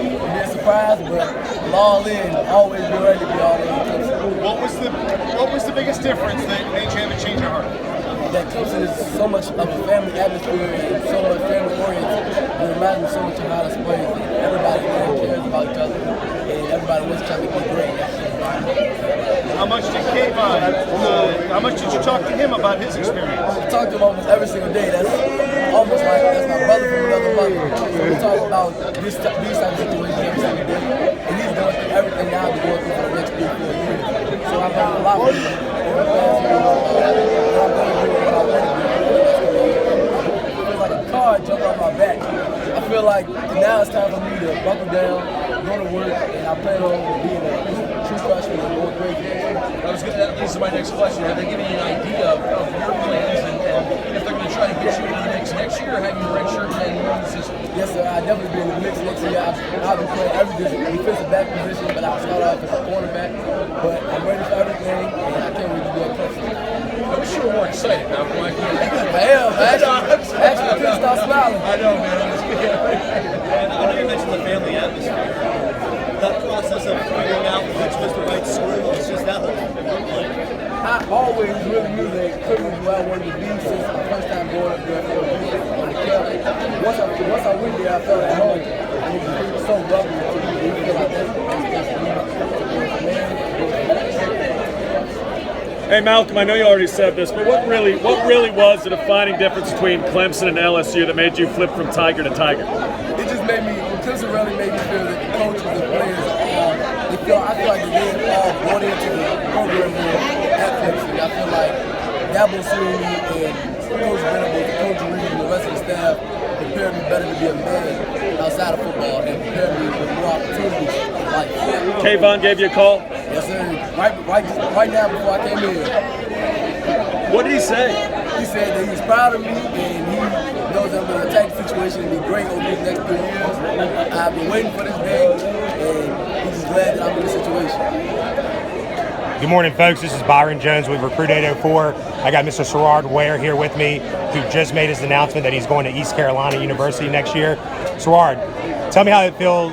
be a surprise, but I'm all in. Always be ready to be all in. What was the biggest difference that made you have a change of heart? That Clemson is so much of a family atmosphere and so much family oriented. It reminds me so much of how this plays. Everybody there cares about each other, and everybody wants to be great. How much did how much did you talk to him about his experience? I talk to him almost every single day. That's almost like that's my brother from another mother. So we talk about these type of situations every single day, and he's going through everything now to go through for the next 3-4 years. So I've learned a lot from him over the past years. I'm going to do what I want to do. It feels like a car jumped off my back. I feel like now it's time for me to buckle down, go to work, and I plan on being a true freshman and going crazy. That leads to my next question. Have they given you an idea of your plans and if they're going to try to get you into the mix next year, or have you redshirt and more consistent? Yes, sir. I'll definitely be in the mix next year. I'll be playing every defensive back position, but I'll start off as a cornerback. But I'm ready for everything, and I can't wait to be a Clemson. I'm sure more excited now. I am. Actually, I couldn't stop smiling. I know, man. And I know you mentioned the family atmosphere. That process of figuring out which was the right school, it's just that whole I always really knew that Clemson was where I wanted to be since my first time going up there for a week on the camp. Once I went there, I felt at home. And it was so lovely to me. Feel like Hey Malcolm, I know you already said this, but what really was the defining difference between Clemson and LSU that made you flip from Tiger to Tiger? It just made me, Clemson really made me feel that the coaches and players, I feel like they all brought into the program at Clemson. I feel like Dabo Sweeney and Coach Venables, Coach Reed, and the rest of the staff prepared me better to be a man outside of football and prepared me with more opportunities in life. Kayvon gave you a call? Yes, sir. Right now before I came in. What did he say? He said that he's proud of me and he knows that I'm going to attack the situation and be great over these next 3 years. I've been waiting for this day and he's just glad that I'm in this situation. Good morning, folks. This is Byron Jones with Recruit 804. I got Mr. Sherrod Ware here with me, who just made his announcement that he's going to East Carolina University next year. Sherrod, tell me how it feels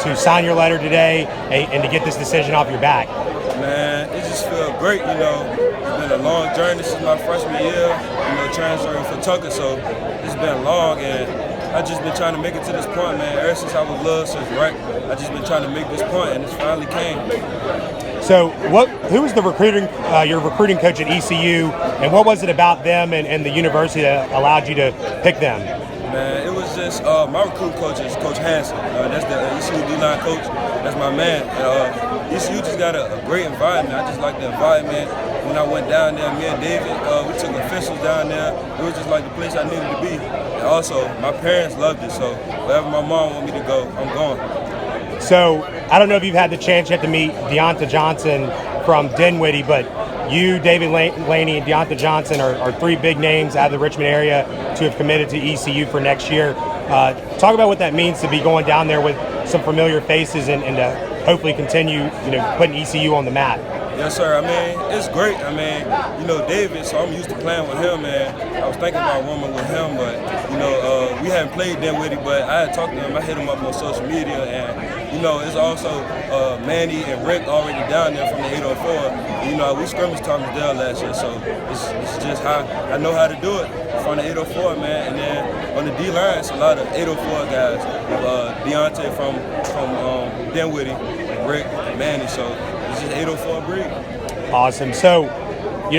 to sign your letter today and to get this decision off your back. Man, it just feels great, you know. It's been a long journey. This is my freshman year, you know, transferring for Tucker, so it's been long, and I just been trying to make it to this point, man. Ever since I was little, since right, I just been trying to make this point, and it's finally came. So, who was the your recruiting coach at ECU, and what was it about them and the university that allowed you to pick them? Man, it was just my recruiting coach is Coach Hansen. That's the ECU D-line coach. That's my man. And ECU just got a great environment. I just like the environment. When I went down there, me and David, we took officials down there. It was just like the place I needed to be. And also, my parents loved it, so wherever my mom want me to go, I'm going. So, I don't know if you've had the chance yet to meet Deonta Johnson from Dinwiddie, but you, David Laney, and Deonta Johnson are 3 big names out of the Richmond area to have committed to ECU for next year. Talk about what that means to be going down there with some familiar faces and to hopefully continue, putting ECU on the map. Yes, sir. I mean, it's great. I mean, David, so I'm used to playing with him, and I was thinking about roaming with him, but, we hadn't played Dinwiddie, but I had talked to him. I hit him up on social media, and, it's also Manny and Rick already down there from the 804. We scrimmaged Thomas Dell last year, so it's just how I know how to do it from the 804, man. And then on the D-line, it's a lot of 804 guys. Deontay from Dinwiddie, Rick, and Manny, so it's just 804 breed. Awesome. So,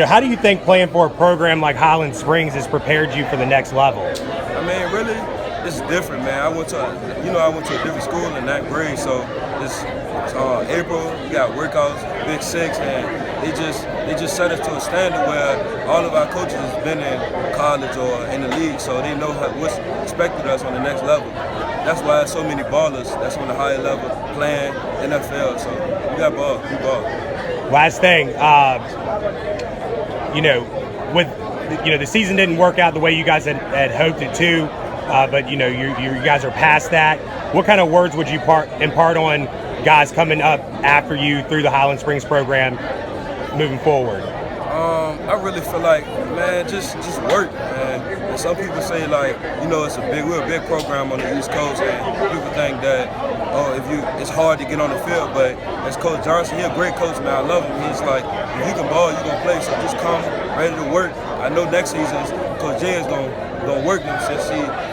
how do you think playing for a program like Highland Springs has prepared you for the next level? I mean, really, it's different, man. I went to a different school in 9th grade, so it's April. We got workouts, Big Six, and they just set us to a standard where all of our coaches have been in college or in the league, so they know what's expected of us on the next level. That's why so many ballers that's on the higher level playing NFL. So we got ball, we ball. Last thing, the season didn't work out the way you guys had hoped it to, but you guys are past that. What kind of words would you impart on guys coming up after you through the Highland Springs program moving forward? I really feel like, man, just work, man, and some people say like, you know, we're a big program on the East Coast, and people think that it's hard to get on the field. But as Coach Johnson, he's a great coach, man. I love him. He's like, if you can ball, you gonna play. So just come ready to work. I know next season Coach Jay is gonna work them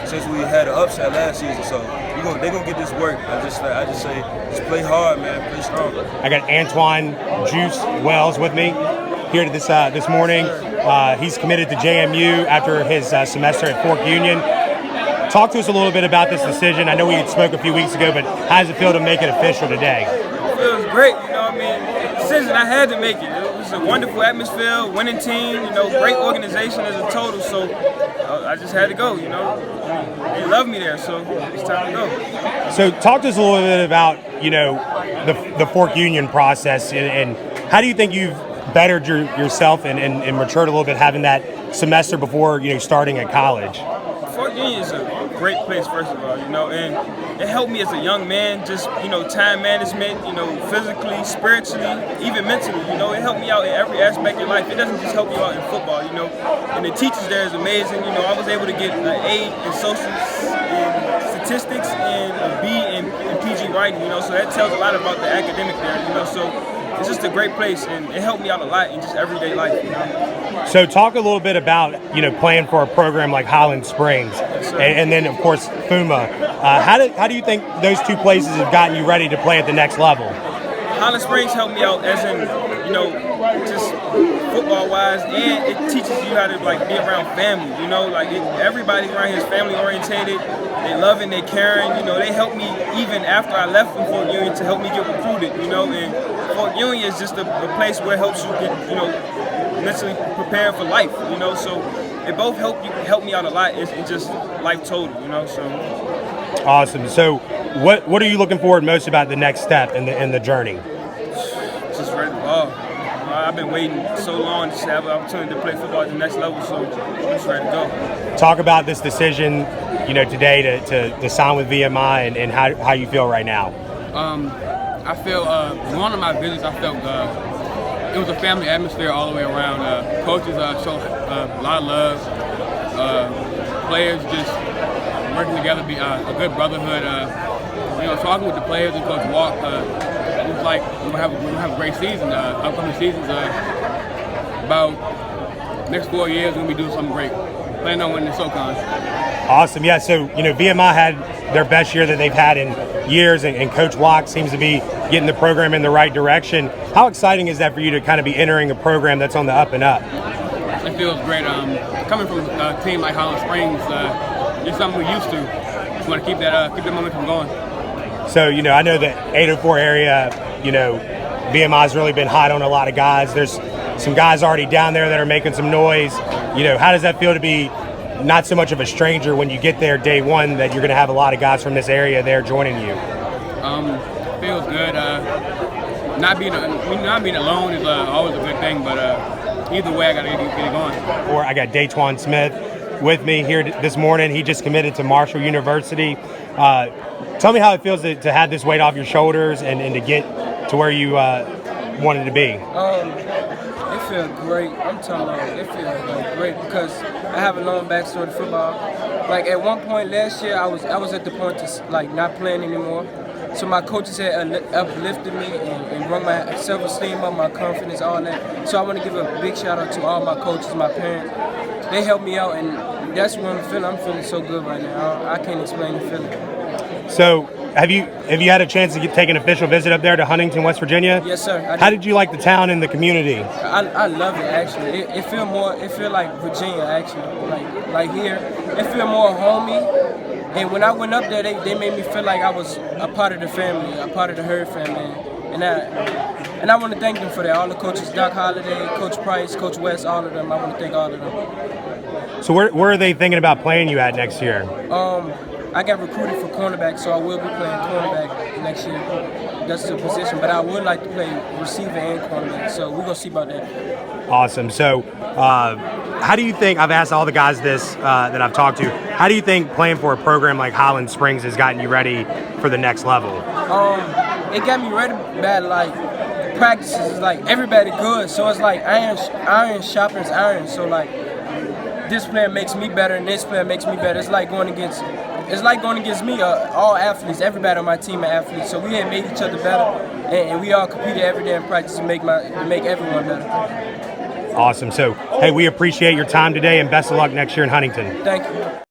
since we had an upset last season. So they're gonna get this work. I just say just play hard, man. Play strong. I got Antoine Juice Wells with me here this morning. He's committed to JMU after his semester at Fork Union. Talk to us a little bit about this decision. I know we had spoke a few weeks ago, but how does it feel to make it official today? It feels great, you know what I mean? Decision, I had to make it. It was a wonderful atmosphere, winning team, you know, great organization as a total, so I just had to go, you know. They love me there, so it's time to go. So talk to us a little bit about, you know, the Fork Union process, and how do you think you've bettered yourself and matured a little bit having that semester before, you know, starting at college? Fork Union is a great place, first of all, you know, and it helped me as a young man, just, you know, time management, you know, physically, spiritually, even mentally, you know, it helped me out in every aspect of life. It doesn't just help you out in football, you know, and the teachers there is amazing. You know, I was able to get an A in social and statistics and a B in PG writing, you know, so that tells a lot about the academic there, you know, so it's just a great place, and it helped me out a lot in just everyday life, you know. So talk a little bit about, you know, playing for a program like Highland Springs, and then, of course, FUMA. How do you think those two places have gotten you ready to play at the next level? Highland Springs helped me out as in, you know, just football-wise, and it teaches you how to, like, be around family, you know, like, everybody around here is family-orientated, they loving, they caring, you know, they helped me even after I left from Fort Union to help me get recruited, you know, and Fort Union is just a place where it helps you get, you know, mentally prepared for life, you know, so it both help me out a lot. It's just life total, you know, so. Awesome. So what are you looking forward most about the next step in the journey? Just ready to ball. I've been waiting so long to have an opportunity to play football at the next level, so I'm just ready to go. Talk about this decision, you know, today to sign with VMI and how you feel right now. I feel one of my visits, I felt it was a family atmosphere all the way around. Coaches show a lot of love. Players just working together, be a good brotherhood. You know, talking with the players and Coach Walk, it was like we're gonna have a great season. Upcoming seasons, about next 4 years, we're gonna be doing something great. Planning on winning the SoCon. Awesome. Yeah. So you know, VMI had their best year that they've had in years, and Coach Walk seems to be getting the program in the right direction. How exciting is that for you to kind of be entering a program that's on the up and up? It feels great. Coming from a team like Highland Springs, it's something we're used to. Just want to keep the momentum going. So, you know, I know that 804 area, you know, VMI's really been hot on a lot of guys. There's some guys already down there that are making some noise. You know, how does that feel to be not so much of a stranger when you get there day one, that you're going to have a lot of guys from this area there joining you? Feels good. Not being alone is always a good thing, but either way, I got to get it going. Or I got Daytwan Smith with me here this morning. He just committed to Marshall University. Tell me how it feels to have this weight off your shoulders and to get to where you wanted to be. It feels great. I'm telling you, it feels like great because I have a long backstory to football. Like at one point last year, I was at the point to like not playing anymore. So my coaches had uplifted me and brought my self-esteem up, my confidence, all that. So I want to give a big shout out to all my coaches, my parents. They helped me out, and that's what I'm feeling. I'm feeling so good right now. I can't explain the feeling. So have you had a chance to take an official visit up there to Huntington, West Virginia? Yes, sir. How did you like the town and the community? I love it actually. It feel like Virginia actually. Like here, it feel more homey. And when I went up there, they made me feel like I was a part of the family, a part of the Herd family. And I want to thank them for that. All the coaches, Doc Holliday, Coach Price, Coach West, all of them. I want to thank all of them. So where are they thinking about playing you at next year? I got recruited for cornerback, so I will be playing cornerback next year. That's the position, but I would like to play receiver and cornerback, so we're going to see about that. Awesome. So how do you think, I've asked all the guys this that I've talked to, how do you think playing for a program like Highland Springs has gotten you ready for the next level? It got me ready bad, like practices, like everybody good, so it's like iron sharpens iron, so like this player makes me better and this player makes me better. It's like going against me. All athletes, everybody on my team are athletes. So we had made each other better, and we all competed every day in practice to make everyone better. Awesome. So, hey, we appreciate your time today, and best of luck next year in Huntington. Thank you.